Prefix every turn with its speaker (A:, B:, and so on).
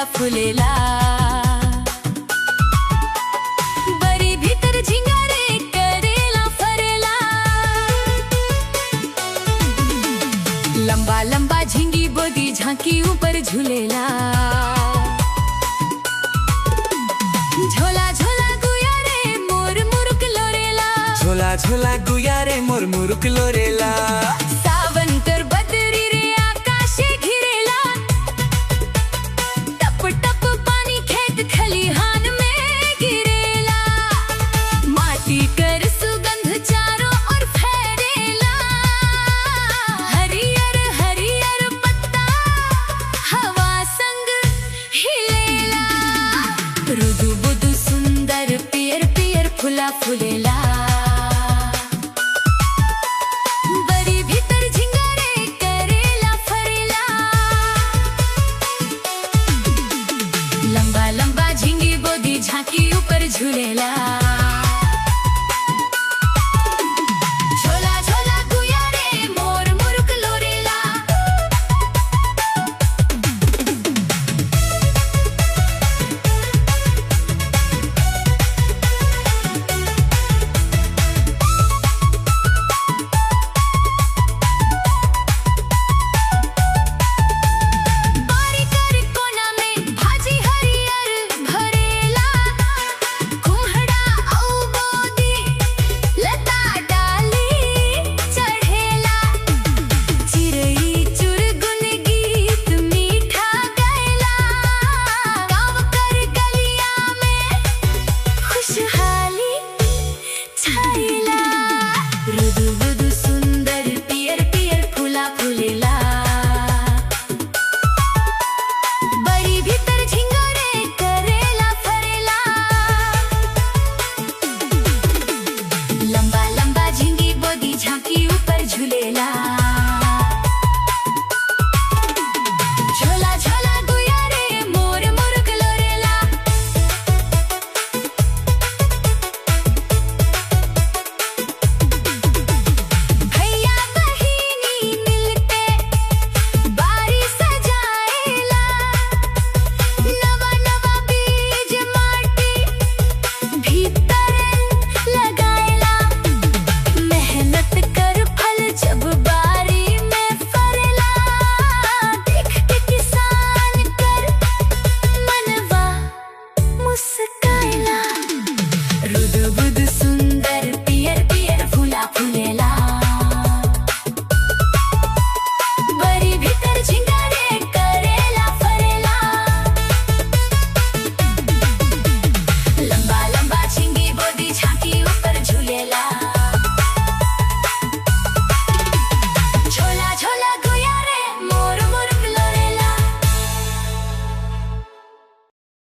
A: फुला फुलेला बरी भीतर झिंगारे करेला फरेला लंबा लंबा झिंगी बोदी झांकी ऊपर झूलेला झोला झोला गुया रे मोर मुरुक लोरेला
B: झोला झोला गुया रे मोर मुरुक लोरेला
A: सावन तर बदरी रे आकाशे घिरेला टप टप पानी खेत खलिहान में गिरेला माटी कर सुगंध चारों ओर फैलेला हरियर हरियर पत्ता हवा संग हिलेला रुदु बुदु सुंदर पियर पियर फुला फुलेला बरी भीतर झिंगारे करेला फरेला लंबा लंबा झिंगी बोदी झांकी ऊपर झूलेला झोला झोला गुया रे मोर मुरुक लोरेला बारी कर कोना में भाजी हरियर भरेला कुम्हड़ा औ बोदी लता डाली चढ़ेला चिरई चुरगुन गीत मीठा गैला गाँव कर गलिया में खुशहाली छाइला रुदु बुदु सुंदर पियर पियर फुला फुलेला बरी भीतर झिंगारे करेला फरेला लंबा लंबा झिंगी बोदी झांकी ऊपर झूलेला।